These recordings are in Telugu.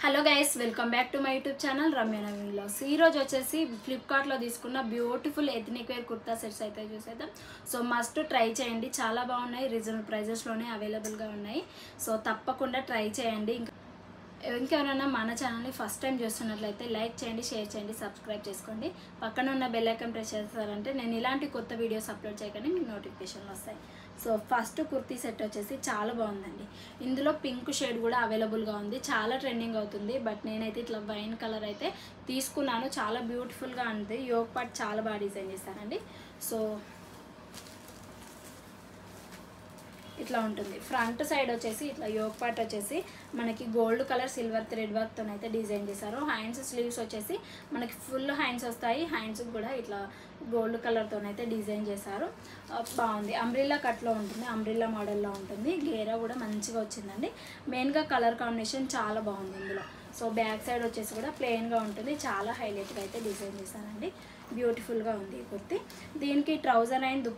Hello guys, welcome back to my YouTube channel Ramya Naveen vlogs. ఈ రోజు వచ్చేసి ఫ్లిప్కార్ట్లో తీసుకున్న beautiful ethnic wear kurta sets అయితే చూసేద్దాం. సో మస్ట్ ట్రై చేయండి, చాలా బాగున్నాయి, రీజనబుల్ ప్రైజెస్లోనే అవైలబుల్గా ఉన్నాయి. సో తప్పకుండా ట్రై చేయండి. ఇంకెవరైనా మన ఛానల్ని ఫస్ట్ టైం చూస్తున్నట్లయితే లైక్ చేయండి, షేర్ చేయండి, సబ్స్క్రైబ్ చేసుకోండి. పక్కన ఉన్న బెల్ ఐకాన్ ప్రెస్ చేస్తారంటే నేను ఇలాంటి కొత్త వీడియోస్ అప్లోడ్ చేయగానే మీకు నోటిఫికేషన్లు వస్తాయి. సో ఫస్ట్ కుర్తీ సెట్ వచ్చేసి చాలా బాగుందండి. ఇందులో పింక్ షేడ్ కూడా అవైలబుల్గా ఉంది, చాలా ట్రెండింగ్ అవుతుంది. బట్ నేనైతే ఇట్లా వైన్ కలర్ అయితే తీసుకున్నాను, చాలా బ్యూటిఫుల్గా ఉంది. యోగ్ పార్ట్ చాలా బాగా డిజైన్ చేశారండి. సో ఇట్లా ఉంటుంది. ఫ్రంట్ సైడ్ వచ్చేసి ఇట్లా యోగ్ పార్ట్ వచ్చేసి మనకి గోల్డ్ కలర్ సిల్వర్ థ్రెడ్ వర్క్తో అయితే డిజైన్ చేశారు. హ్యాండ్స్ స్లీవ్స్ వచ్చేసి మనకి ఫుల్ హ్యాండ్స్ వస్తాయి, హ్యాండ్స్ కూడా ఇట్లా గోల్డ్ కలర్తో అయితే డిజైన్ చేశారు. బాగుంది. అంబ్రిల్లా కట్లో ఉంటుంది, అంబ్రిల్లా మోడల్లో ఉంటుంది. గేరా కూడా మంచిగా వచ్చిందండి. మెయిన్గా కలర్ కాంబినేషన్ చాలా బాగుంది ఇందులో. సో బ్యాక్ సైడ్ వచ్చేసి కూడా ప్లెయిన్గా ఉంటుంది, చాలా హైలైట్గా అయితే డిజైన్ చేశారండి. బ్యూటిఫుల్గా ఉంది ఈ కుర్తీ. దీనికి ట్రౌజర్ అండ్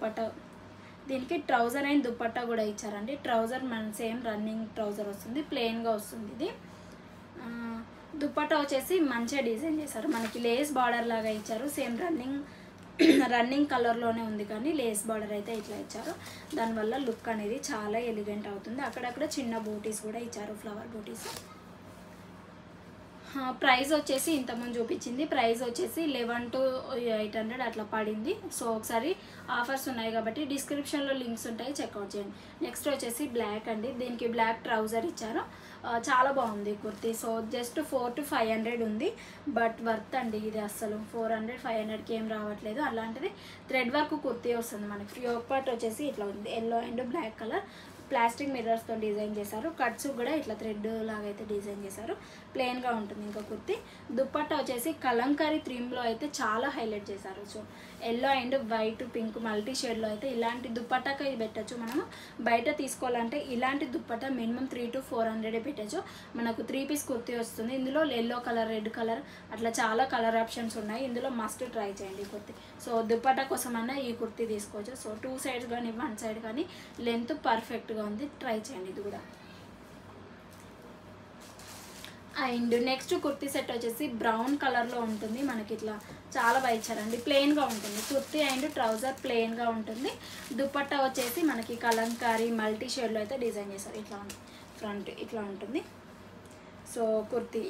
దుపట్టా కూడా ఇచ్చారండి. ట్రౌజర్ మన సేమ్ రన్నింగ్ ట్రౌజర్ వస్తుంది, ప్లెయిన్గా వస్తుంది. ఇది దుపట్టా వచ్చేసి మంచిగా డిజైన్ చేశారు, మనకి లేస్ బార్డర్ లాగా ఇచ్చారు. సేమ్ రన్నింగ్ కలర్లోనే ఉంది, కానీ లేస్ బార్డర్ అయితే ఇట్లా ఇచ్చారు. దానివల్ల లుక్ అనేది చాలా ఎలిగెంట్ అవుతుంది. అక్కడక్కడ చిన్న బూటీస్ కూడా ఇచ్చారు, ఫ్లవర్ బూటీస్. ప్రైస్ వచ్చేసి ఇంతకుముందు చూపించింది ప్రైస్ వచ్చేసి 11 to 800 అట్లా పడింది. సో ఒకసారి ఆఫర్స్ ఉన్నాయి కాబట్టి డిస్క్రిప్షన్లో లింక్స్ ఉంటాయి, చెక్అవుట్ చేయండి. నెక్స్ట్ వచ్చేసి బ్లాక్ అండి. దీనికి బ్లాక్ ట్రౌజర్ ఇచ్చారు, చాలా బాగుంది కుర్తీ. సో జస్ట్ 400 to 500 ఉంది, బట్ వర్త్ అండి ఇది. అస్సలు 400 500కి ఏం రావట్లేదు. అలాంటిది థ్రెడ్ వర్క్ కుర్తీ వస్తుంది మనకి. యోగ్ పార్ట్ వచ్చేసి ఇట్లా ఉంది, yellow and black colour. Plastic మిర్రర్స్తో డిజైన్ చేశారు. కట్స్ కూడా ఇట్లా థ్రెడ్ లాగా అయితే డిజైన్ చేశారు. ప్లెయిన్గా ఉంటుంది ఇంకా కుర్తీ. దుపట్టా వచ్చేసి కలంకారీ థీమ్లో అయితే చాలా హైలైట్ చేశారు. So yellow and white pink multi షేడ్లో అయితే ఇలాంటి దుపట్టాకి పెట్టచ్చు. మనము బయట తీసుకోవాలంటే ఇలాంటి దుపట్టా మినిమం 300 to 400 పెట్టచ్చు. మనకు 3 పీస్ కుర్తీ వస్తుంది. ఇందులో ఎల్లో కలర్, రెడ్ కలర్ అట్లా చాలా కలర్ ఆప్షన్స్ ఉన్నాయి. ఇందులో మస్ట్ ట్రై చేయండి ఈ కుర్తీ. సో దుపట్టా కోసమన్నా ఈ కుర్తీ తీసుకోవచ్చు. సో 2 sides కానీ 1 side కానీ లెంత్ పర్ఫెక్ట్గా ఉంది, ట్రై చేయండి ఇది కూడా. అండ్ నెక్స్ట్ కుర్తీ సెట్ వచ్చేసి బ్రౌన్ కలర్లో ఉంటుంది. మనకి ఇట్లా చాలా బాగా ఇచ్చారండి, ప్లెయిన్గా ఉంటుంది కుర్తీ. అండ్ ట్రౌజర్ ప్లెయిన్గా ఉంటుంది. దుపట్టా వచ్చేసి మనకి కలంకారీ మల్టీ షేడ్లో అయితే డిజైన్ చేశారు. ఇట్లా ఉంటుంది, ఫ్రంట్ ఇట్లా ఉంటుంది. సో కుర్తీ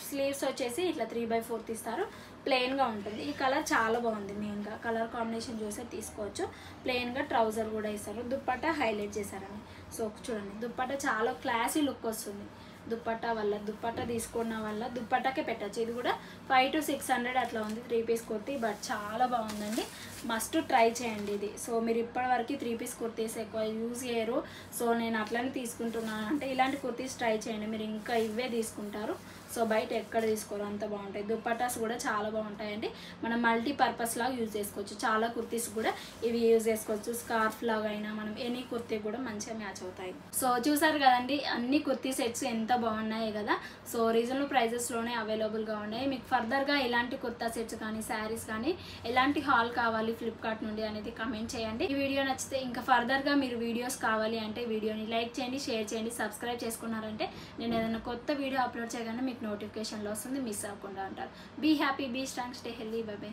స్లీవ్స్ వచ్చేసి ఇట్లా 3/4 ఇస్తారు, ప్లెయిన్గా ఉంటుంది. ఈ కలర్ చాలా బాగుంది, మెయిన్గా కలర్ కాంబినేషన్ చూసే తీసుకోవచ్చు. ప్లెయిన్గా ట్రౌజర్ కూడా ఇస్తారు. దుపట్టా హైలైట్ చేశారని. సో చూడండి, దుపట్టా చాలా క్లాసీ లుక్ వస్తుంది. దుపట్టా తీసుకున్న వల్ల దుపట్టాకే పెట్టచ్చు. ఇది కూడా 500 to 600 అట్లా ఉంది 3 పీస్ కుర్తీ, బట్ చాలా బాగుందండి. మస్ట్ ట్రై చేయండి ఇది. సో మీరు ఇప్పటివరకు 3 పీస్ కుర్తీస్ ఎక్కువ యూజ్ చేయరు, సో నేను అట్లనే తీసుకుంటున్నాను అంటే ఇలాంటి కుర్తీస్ ట్రై చేయండి, మీరు ఇంకా ఇవే తీసుకుంటారు. సో బయట ఎక్కడ తీసుకోరు, అంత బాగుంటాయి. దుపట్టాస్ కూడా చాలా బాగుంటాయండి. మనం మల్టీపర్పస్ లాగా యూజ్ చేసుకోవచ్చు. చాలా కుర్తీస్ కూడా ఇవి యూజ్ చేసుకోవచ్చు. స్కార్ఫ్ లాగా అయినా మనం ఎనీ కుర్తీ కూడా మంచిగా మ్యాచ్ అవుతాయి. సో చూసారు కదండి, అన్ని కుర్తీ సెట్స్ ఎంత బాగున్నాయి కదా. సో రీజనబుల్ ప్రైజెస్లోనే అవైలబుల్గా ఉన్నాయి. మీకు ఫర్దర్గా ఎలాంటి కుర్తా సెట్స్ కానీ శారీస్ కానీ ఎలాంటి హాల్ కావాలి ఫ్లిప్కార్ట్ నుండి అనేది కమెంట్ చేయండి. ఈ వీడియో నచ్చితే ఇంకా ఫర్దర్గా మీరు వీడియోస్ కావాలి అంటే వీడియోని లైక్ చేయండి, షేర్ చేయండి, సబ్స్క్రైబ్ చేసుకున్నారంటే నేను ఏదైనా కొత్త వీడియో అప్లోడ్ చేయగానే మీకు నోటిఫికేషన్లో వస్తుంది, మిస్ అవ్వకుండా ఉంటారు. Be happy, be strong, stay healthy, bye by.